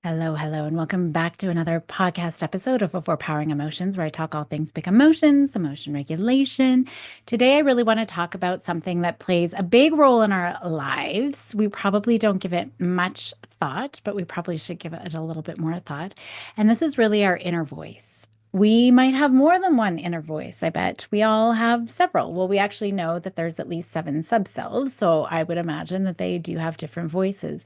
Hello, hello, and welcome back to another podcast episode of Overpowering Emotions, where I talk all things big emotions, emotion regulation. Today, I really want to talk about something that plays a big role in our lives. We probably don't give it much thought, but we probably should give it a little bit more thought. And this is really our inner voice. We might have more than one inner voice. I bet we all have several. Well, we actually know that there's at least seven subcells, so I would imagine that they do have different voices,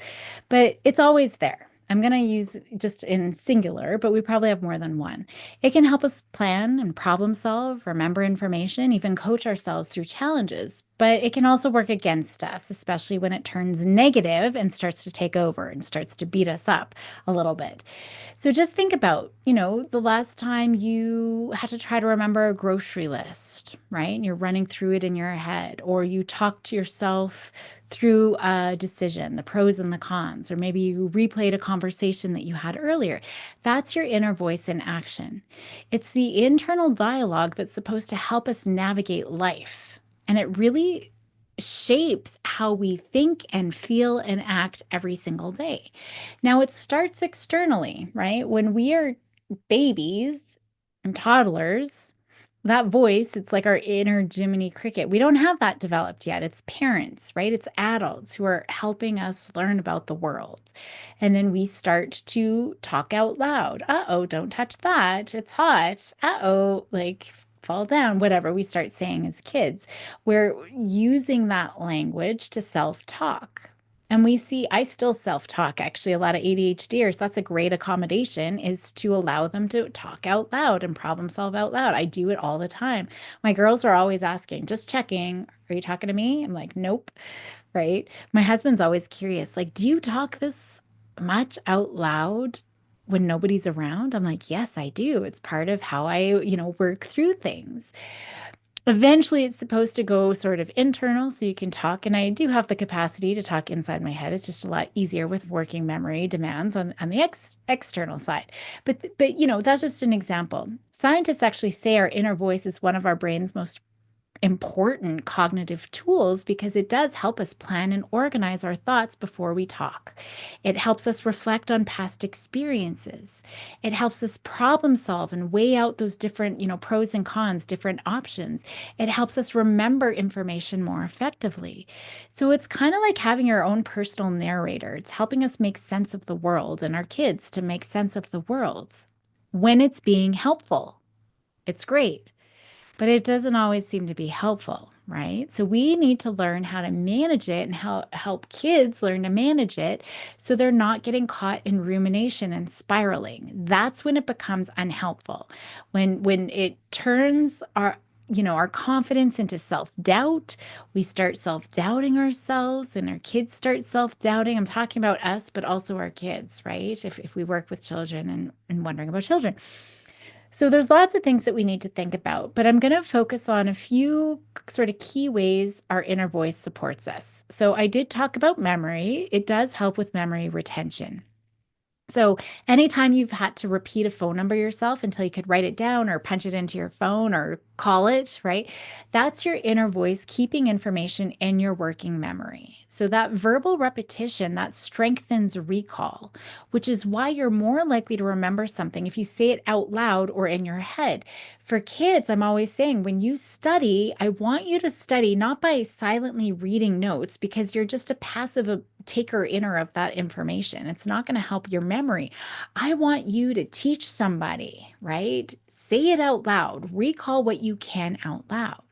but it's always there. I'm going to use just in singular, but we probably have more than one. It can help us plan and problem solve, remember information, even coach ourselves through challenges. But it can also work against us, especially when it turns negative and starts to take over and starts to beat us up a little bit. So just think about, the last time you had to try to remember a grocery list, right? And you're running through it in your head, or you talk to yourself through a decision, the pros and the cons, or maybe you replayed a conversation that you had earlier. That's your inner voice in action. It's the internal dialogue that's supposed to help us navigate life. And it really shapes how we think and feel and act every single day. Now, it starts externally, right? When we are babies and toddlers, that voice, it's like our inner Jiminy Cricket. We don't have that developed yet. It's parents, right? It's adults who are helping us learn about the world. And then we start to talk out loud. Uh-oh, don't touch that. It's hot. Uh-oh, like fall down, whatever we start saying as kids. We're using that language to self-talk. And we see, I still self-talk, actually, a lot of ADHDers. That's a great accommodation, is to allow them to talk out loud and problem solve out loud. I do it all the time. My girls are always asking, just checking, are you talking to me? I'm like, nope, right? My husband's always curious, like, do you talk this much out loud when nobody's around? I'm like, yes, I do. It's part of how I, work through things. Eventually, it's supposed to go sort of internal so you can talk. And I do have the capacity to talk inside my head. It's just a lot easier with working memory demands on the external side. But that's just an example. Scientists actually say our inner voice is one of our brain's most important cognitive tools because it does help us plan and organize our thoughts before we talk. It helps us reflect on past experiences. It helps us problem solve and weigh out those different, pros and cons, different options. It helps us remember information more effectively. So it's kind of like having your own personal narrator. It's helping us make sense of the world and our kids to make sense of the world when it's being helpful. It's great, but it doesn't always seem to be helpful, right? So we need to learn how to manage it and help kids learn to manage it so they're not getting caught in rumination and spiraling. That's when it becomes unhelpful. When it turns our confidence into self-doubt, we start self-doubting ourselves and our kids start self-doubting. I'm talking about us, but also our kids, right? If we work with children and wondering about children. So there's lots of things that we need to think about, but I'm going to focus on a few sort of key ways our inner voice supports us. So I did talk about memory. It does help with memory retention. So anytime you've had to repeat a phone number yourself until you could write it down or punch it into your phone or call it, right? That's your inner voice keeping information in your working memory. So that verbal repetition, that strengthens recall, which is why you're more likely to remember something if you say it out loud or in your head. For kids, I'm always saying when you study, I want you to study not by silently reading notes because you're just a passive taker inner of that information. It's not going to help your memory. I want you to teach somebody, right? Say it out loud. Recall what you can out loud.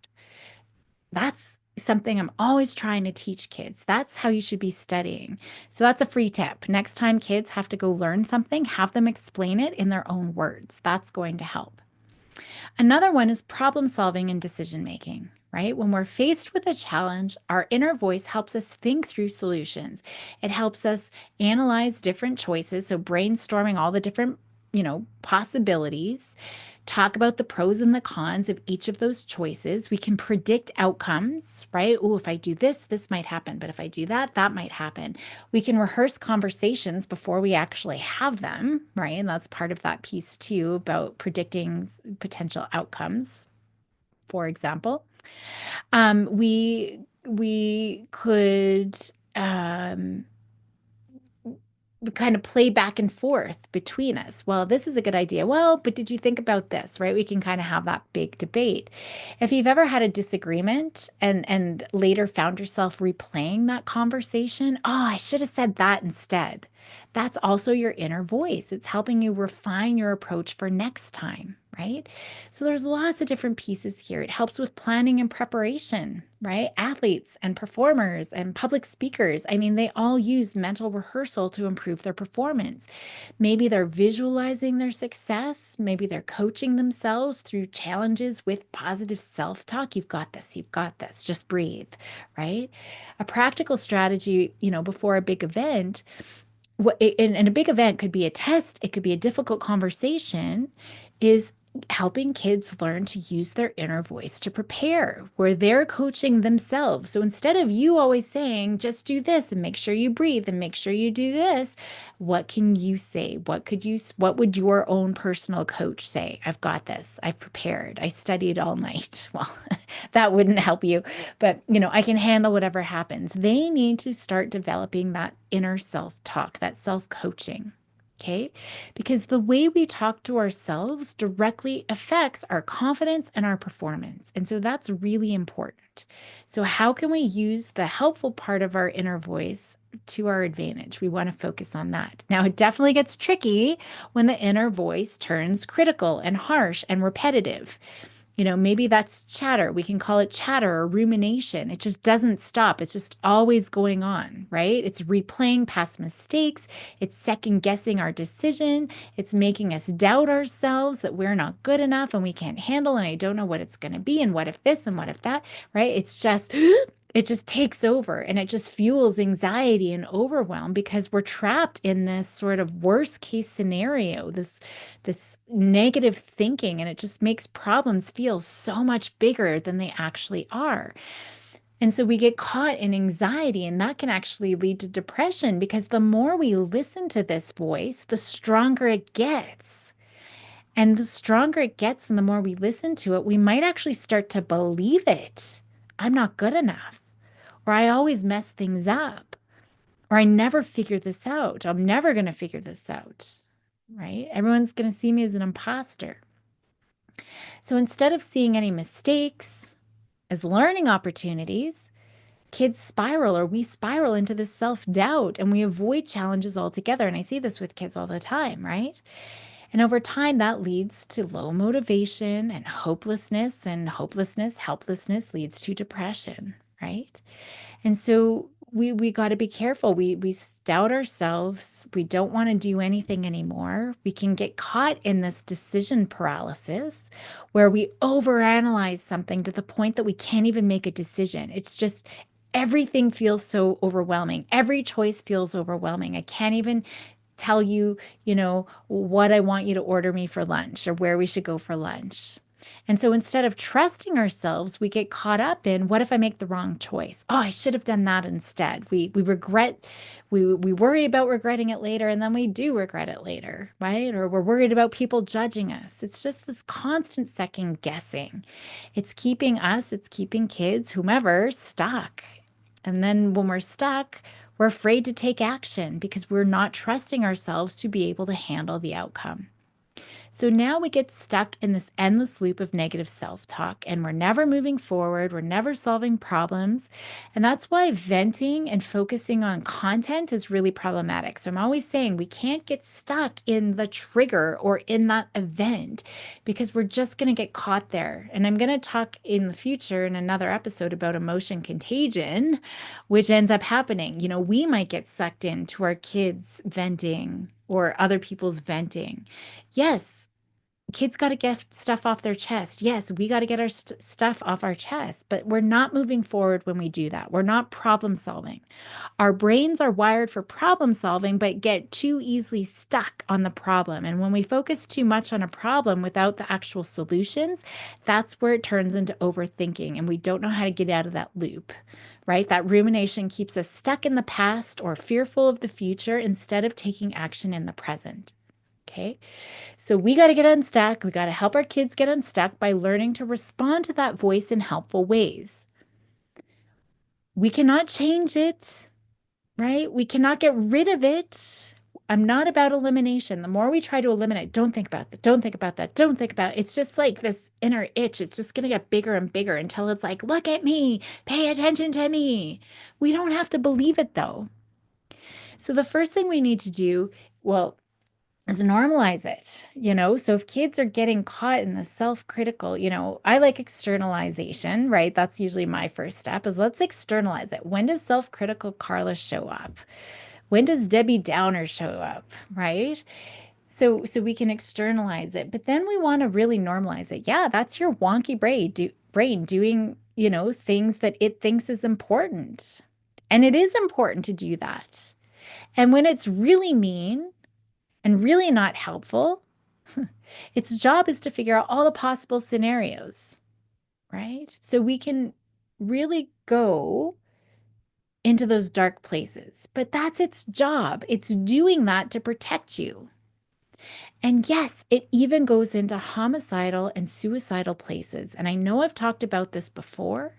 That's something I'm always trying to teach kids. That's how you should be studying. So that's a free tip. Next time kids have to go learn something, have them explain it in their own words. That's going to help. Another one is problem solving and decision making, right? When we're faced with a challenge, our inner voice helps us think through solutions. It helps us analyze different choices. So, brainstorming all the different possibilities, talk about the pros and the cons of each of those choices. We can predict outcomes, right? Oh, if I do this, this might happen. But if I do that, that might happen. We can rehearse conversations before we actually have them, right? And that's part of that piece too about predicting potential outcomes, for example. We could um, kind of play back and forth between us. Well, this is a good idea. Well, but did you think about this, right? We can kind of have that big debate. If you've ever had a disagreement and later found yourself replaying that conversation, oh, I should have said that instead. That's also your inner voice. It's helping you refine your approach for next time, right? So there's lots of different pieces here. It helps with planning and preparation, right? Athletes and performers and public speakers, I mean, they all use mental rehearsal to improve their performance. Maybe they're visualizing their success. Maybe they're coaching themselves through challenges with positive self-talk. You've got this. You've got this. Just breathe, right? A practical strategy, before a big event, and a big event could be a test, it could be a difficult conversation, is helping kids learn to use their inner voice to prepare, where they're coaching themselves. So instead of you always saying, just do this and make sure you breathe and make sure you do this, what can you say? What would your own personal coach say? I've got this. I've prepared. I studied all night. Well, that wouldn't help you, but I can handle whatever happens. They need to start developing that inner self-talk, that self-coaching. Okay. Because the way we talk to ourselves directly affects our confidence and our performance. And so that's really important. So, how can we use the helpful part of our inner voice to our advantage? We want to focus on that. Now, it definitely gets tricky when the inner voice turns critical and harsh and repetitive. Maybe that's chatter. We can call it chatter or rumination. It just doesn't stop. It's just always going on, right? It's replaying past mistakes. It's second guessing our decision. It's making us doubt ourselves that we're not good enough and we can't handle, and I don't know what it's going to be, and what if this and what if that, right? It just takes over, and it just fuels anxiety and overwhelm because we're trapped in this sort of worst case scenario, this negative thinking, and it just makes problems feel so much bigger than they actually are. And so we get caught in anxiety, and that can actually lead to depression because the more we listen to this voice, the stronger it gets. And the stronger it gets and the more we listen to it, we might actually start to believe it. I'm not good enough, or I always mess things up, or I never figure this out. I'm never going to figure this out, right? Everyone's going to see me as an imposter. So instead of seeing any mistakes as learning opportunities, kids spiral, or we spiral into this self-doubt, and we avoid challenges altogether. And I see this with kids all the time, right? And over time, that leads to low motivation and hopelessness, helplessness leads to depression, right? And so we got to be careful. We doubt ourselves. We don't want to do anything anymore. We can get caught in this decision paralysis where we overanalyze something to the point that we can't even make a decision. It's just everything feels so overwhelming. Every choice feels overwhelming. I can't even tell you, what I want you to order me for lunch or where we should go for lunch. And so instead of trusting ourselves, we get caught up in, what if I make the wrong choice? Oh, I should have done that instead. We regret, we worry about regretting it later, and then we do regret it later, right? Or we're worried about people judging us. It's just this constant second guessing. It's keeping kids, whomever, stuck. And then when we're stuck, we're afraid to take action because we're not trusting ourselves to be able to handle the outcome. So now we get stuck in this endless loop of negative self-talk, and we're never moving forward. We're never solving problems. And that's why venting and focusing on content is really problematic. So I'm always saying we can't get stuck in the trigger or in that event because we're just going to get caught there. And I'm going to talk in the future in another episode about emotion contagion, which ends up happening. We might get sucked into our kids venting or other people's venting. Yes, kids got to get stuff off their chest. Yes, we got to get our stuff off our chest, but we're not moving forward when we do that. We're not problem solving. Our brains are wired for problem solving, but get too easily stuck on the problem. And when we focus too much on a problem without the actual solutions, that's where it turns into overthinking, and we don't know how to get out of that loop. Right? That rumination keeps us stuck in the past or fearful of the future instead of taking action in the present. Okay. So we got to get unstuck. We got to help our kids get unstuck by learning to respond to that voice in helpful ways. We cannot change it, right? We cannot get rid of it. I'm not about elimination. The more we try to eliminate, don't think about that, don't think about that, don't think about it. It's just like this inner itch. It's just going to get bigger and bigger until it's like, look at me, pay attention to me. We don't have to believe it though. So the first thing we need to do, well, is normalize it, So if kids are getting caught in the self-critical, I like externalization, right? That's usually my first step is let's externalize it. When does self-critical Carla show up? When does Debbie Downer show up, right? So we can externalize it, but then we want to really normalize it. Yeah, that's your wonky brain doing, things that it thinks is important. And it is important to do that. And when it's really mean and really not helpful, its job is to figure out all the possible scenarios, right? So we can really go into those dark places, but that's its job. It's doing that to protect you. And yes, it even goes into homicidal and suicidal places. And I know I've talked about this before,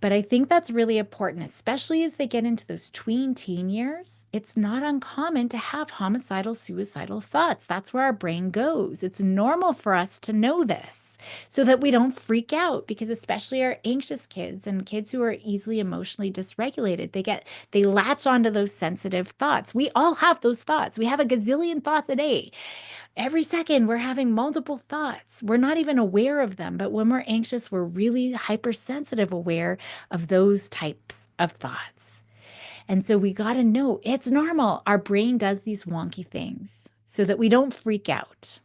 but I think that's really important, especially as they get into those tween teen years. It's not uncommon to have homicidal, suicidal thoughts. That's where our brain goes. It's normal for us to know this so that we don't freak out, because especially our anxious kids and kids who are easily emotionally dysregulated, they latch onto those sensitive thoughts. We all have those thoughts. We have a gazillion thoughts a day. Every second, we're having multiple thoughts. We're not even aware of them. But when we're anxious, we're really hypersensitive aware of those types of thoughts. And so we got to know it's normal. Our brain does these wonky things so that we don't freak out,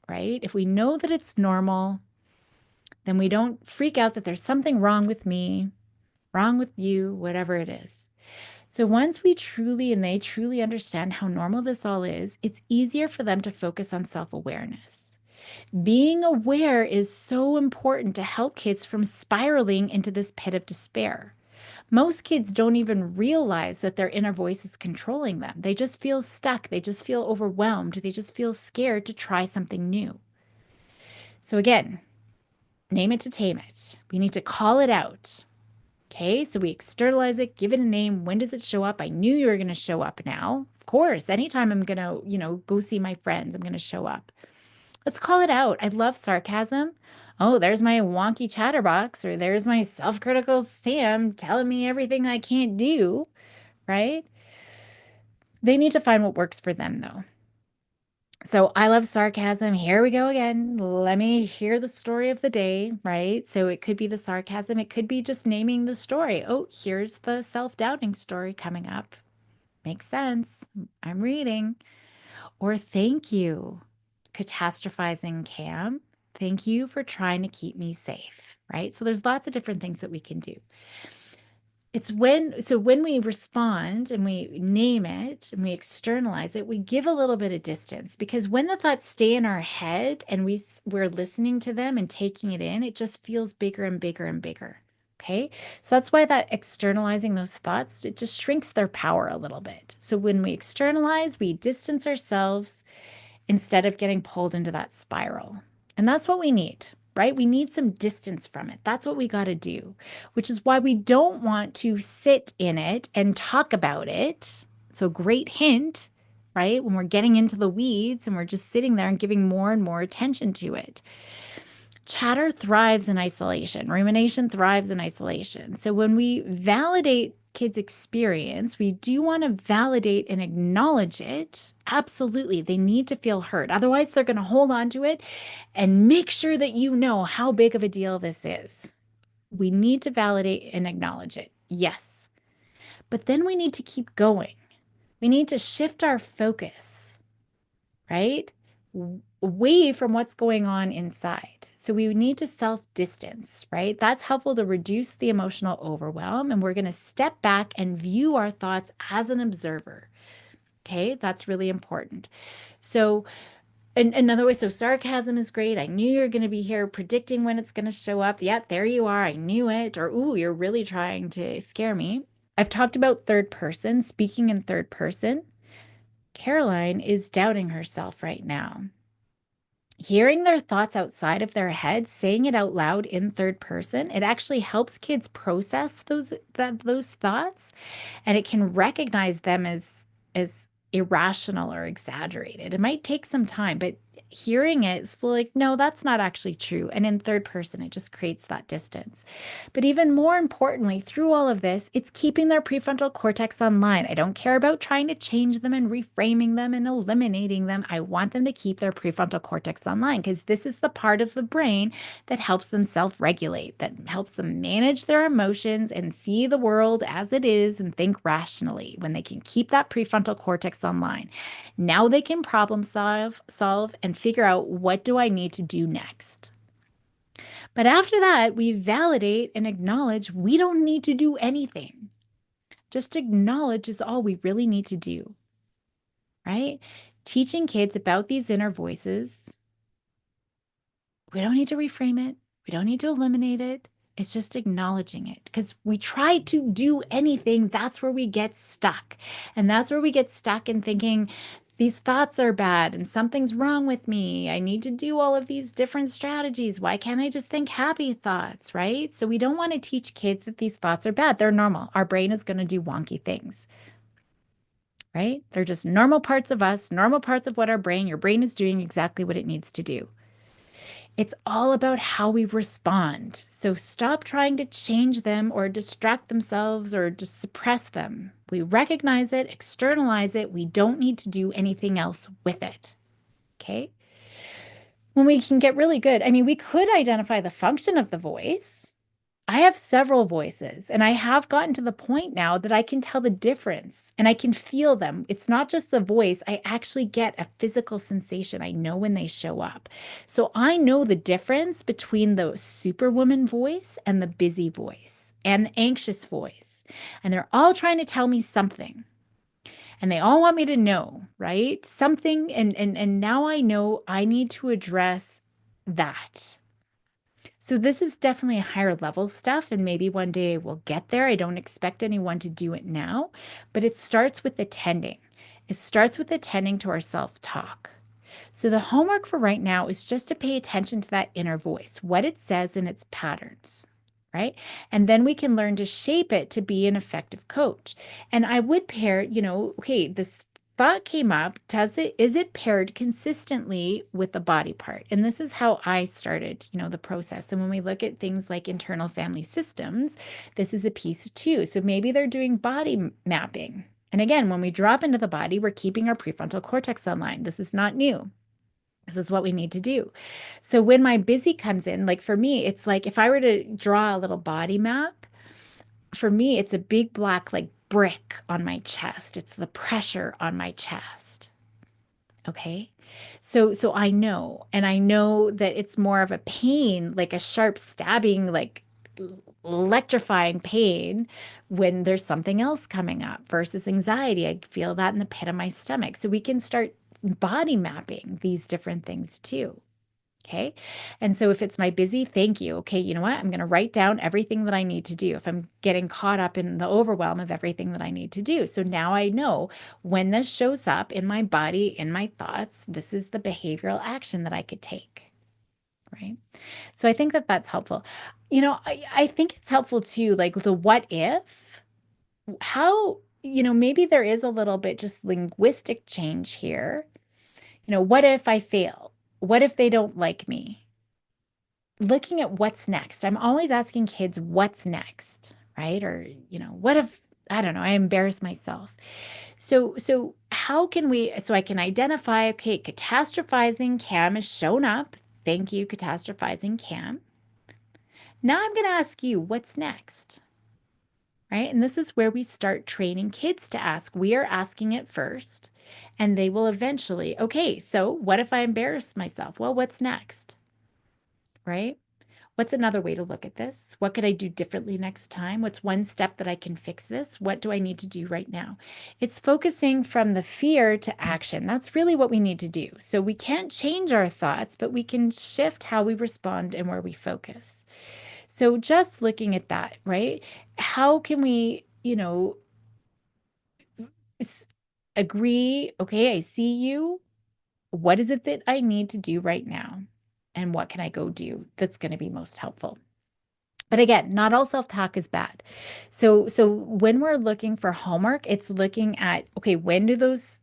right? If we know that it's normal, then we don't freak out that there's something wrong with me, wrong with you, whatever it is. So once they truly understand how normal this all is, it's easier for them to focus on self-awareness. Being aware is so important to help kids from spiraling into this pit of despair. Most kids don't even realize that their inner voice is controlling them. They just feel stuck. They just feel overwhelmed. They just feel scared to try something new. So again, name it to tame it. We need to call it out. Okay, so we externalize it, give it a name. When does it show up? I knew you were going to show up now. Of course, anytime I'm going to, go see my friends, I'm going to show up. Let's call it out. I love sarcasm. Oh, there's my wonky chatterbox, or there's my self-critical Sam telling me everything I can't do, right? They need to find what works for them, though. So I love sarcasm. Here we go again. Let me hear the story of the day, right? So it could be the sarcasm. It could be just naming the story. Oh, here's the self-doubting story coming up. Makes sense. I'm reading. Or thank you, catastrophizing Cam. Thank you for trying to keep me safe, right? So there's lots of different things that we can do. When we respond and we name it and we externalize it, we give a little bit of distance, because when the thoughts stay in our head and we're listening to them and taking it in, it just feels bigger and bigger and bigger. Okay. So that's why that externalizing those thoughts, it just shrinks their power a little bit. So when we externalize, we distance ourselves instead of getting pulled into that spiral. And that's what we need, right? We need some distance from it. That's what we got to do, which is why we don't want to sit in it and talk about it. So great hint, right? When we're getting into the weeds and we're just sitting there and giving more and more attention to it. Chatter thrives in isolation. Rumination thrives in isolation. So when we validate kids' experience, we do want to validate and acknowledge it. Absolutely. They need to feel heard. Otherwise, they're going to hold on to it and make sure that you know how big of a deal this is. We need to validate and acknowledge it. Yes. But then we need to keep going. We need to shift our focus, right? Away from what's going on inside. So we need to self-distance, right? That's helpful to reduce the emotional overwhelm. And we're going to step back and view our thoughts as an observer. Okay, that's really important. So another way, so sarcasm is great. I knew you're going to be here predicting when it's going to show up. Yeah, there you are. I knew it. Or, ooh, you're really trying to scare me. I've talked about third person, speaking in third person. Caroline is doubting herself right now. Hearing their thoughts outside of their head, saying it out loud in third person, it actually helps kids process those thoughts, and it can recognize them as irrational or exaggerated. It might take some time, but hearing it is like, no, that's not actually true. And in third person, it just creates that distance. But even more importantly, through all of this, it's keeping their prefrontal cortex online. I don't care about trying to change them and reframing them and eliminating them. I want them to keep their prefrontal cortex online because this is the part of the brain that helps them self regulate, that helps them manage their emotions and see the world as it is and think rationally. When they can keep that prefrontal cortex online, now they can problem solve and figure out, what do I need to do next? But after that, we validate and acknowledge we don't need to do anything. Just acknowledge is all we really need to do, right? Teaching kids about these inner voices, we don't need to reframe it. We don't need to eliminate it. It's just acknowledging it because we try to do anything. That's where we get stuck. And that's where we get stuck in thinking these thoughts are bad and something's wrong with me. I need to do all of these different strategies. Why can't I just think happy thoughts, right? So we don't want to teach kids that these thoughts are bad. They're normal. Our brain is going to do wonky things, right? They're just normal parts of us, normal parts of what your brain is doing exactly what it needs to do. It's all about how we respond. So stop trying to change them or distract themselves or just suppress them. We recognize it, externalize it. We don't need to do anything else with it. Okay. When we can get really good, I mean, we could identify the function of the voice. I have several voices, and I have gotten to the point now that I can tell the difference and I can feel them. It's not just the voice, I actually get a physical sensation. I know when they show up. So I know the difference between the superwoman voice and the busy voice and the anxious voice. And they're all trying to tell me something. And they all want me to know, right? Something, and now I know I need to address that. So this is definitely a higher level stuff, and maybe one day we'll get there. I don't expect anyone to do it now, but it starts with attending. It starts with attending to our self-talk. So the homework for right now is just to pay attention to that inner voice, what it says and its patterns, right? And then we can learn to shape it to be an effective coach. And I would pair, okay, this thought came up, is it paired consistently with the body part? And this is how I started, the process. And when we look at things like internal family systems, this is a piece too. So maybe they're doing body mapping. And again, when we drop into the body, we're keeping our prefrontal cortex online. This is not new. This is what we need to do. So when my busy comes in, like for me, it's like if I were to draw a little body map, for me, it's a big black like brick on my chest. It's the pressure on my chest. Okay. So I know, and I know that it's more of a pain, like a sharp stabbing, like electrifying pain when there's something else coming up versus anxiety. I feel that in the pit of my stomach. So we can start body mapping these different things too. Okay. And so if it's my busy, thank you. Okay. You know what? I'm going to write down everything that I need to do if I'm getting caught up in the overwhelm of everything that I need to do. So now I know when this shows up in my body, in my thoughts, this is the behavioral action that I could take. Right. So I think that that's helpful. I think it's helpful too, like the what if, how, maybe there is a little bit just linguistic change here. What if I fail? What if they don't like me? Looking at what's next. I'm always asking kids, what's next, right? Or, what if, I don't know, I embarrass myself. So how can so I can identify, okay, catastrophizing Cam has shown up. Thank you, catastrophizing Cam. Now I'm going to ask you, what's next? Right? And this is where we start training kids to ask. We are asking it first, and they will eventually, okay, so what if I embarrass myself? Well, what's next? Right? What's another way to look at this? What could I do differently next time? What's one step that I can fix this? What do I need to do right now? It's focusing from the fear to action. That's really what we need to do. So we can't change our thoughts, but we can shift how we respond and where we focus. So just looking at that, right? How can we, agree, okay, I see you. What is it that I need to do right now? And what can I go do that's going to be most helpful? But again, not all self-talk is bad. So when we're looking for homework, it's looking at, okay, when do those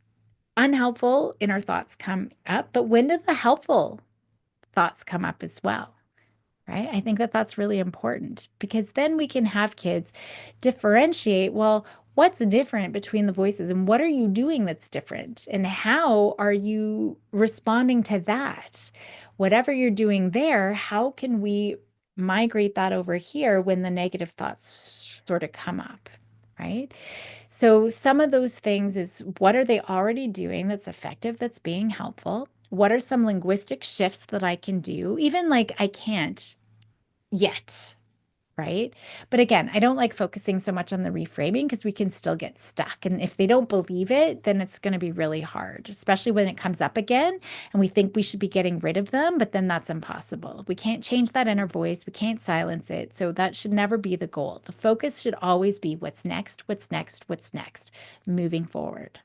unhelpful inner thoughts come up, but when do the helpful thoughts come up as well? Right? I think that that's really important because then we can have kids differentiate, well, what's different between the voices and what are you doing that's different? And how are you responding to that? Whatever you're doing there, how can we migrate that over here when the negative thoughts sort of come up? Right? So, some of those things is what are they already doing that's effective, that's being helpful? What are some linguistic shifts that I can do? Even like I can't yet, right? But again, I don't like focusing so much on the reframing because we can still get stuck. And if they don't believe it, then it's going to be really hard, especially when it comes up again and we think we should be getting rid of them, but then that's impossible. We can't change that inner voice, we can't silence it. So that should never be the goal. The focus should always be what's next, what's next, what's next, moving forward.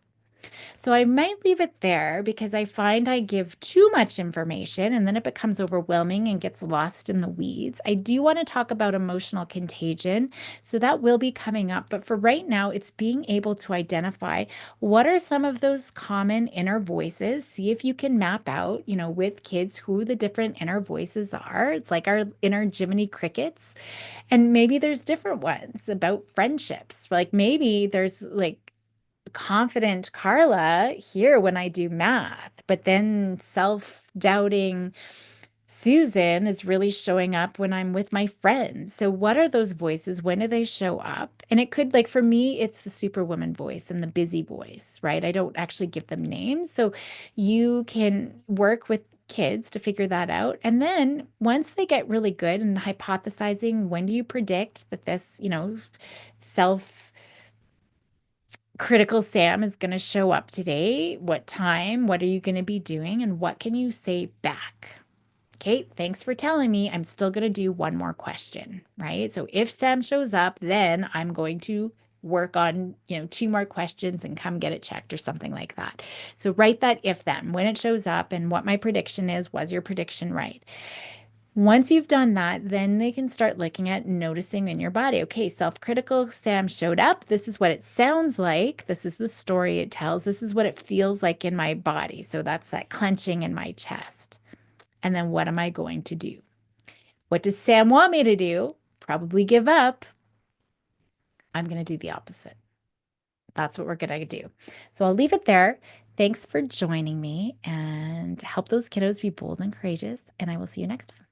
So I might leave it there because I find I give too much information and then it becomes overwhelming and gets lost in the weeds. I do want to talk about emotional contagion. So that will be coming up. But for right now, it's being able to identify what are some of those common inner voices. See if you can map out, with kids who the different inner voices are. It's like our inner Jiminy Crickets. And maybe there's different ones about friendships. Like maybe there's like confident Carla here when I do math, but then self-doubting Susan is really showing up when I'm with my friends. So what are those voices? When do they show up? And it could, like, for me, it's the superwoman voice and the busy voice, right? I don't actually give them names. So you can work with kids to figure that out. And then once they get really good and hypothesizing, when do you predict that this, self Critical Sam is going to show up today? What time? What are you going to be doing? And what can you say back? Okay, thanks for telling me. I'm still going to do one more question, right? So if Sam shows up, then I'm going to work on, two more questions and come get it checked or something like that. So write that if then when it shows up and what my prediction is. Was your prediction right? Once you've done that, then they can start looking at noticing in your body. Okay, self-critical Sam showed up. This is what it sounds like. This is the story it tells. This is what it feels like in my body. So that's that clenching in my chest. And then what am I going to do? What does Sam want me to do? Probably give up. I'm going to do the opposite. That's what we're going to do. So I'll leave it there. Thanks for joining me and help those kiddos be bold and courageous. And I will see you next time.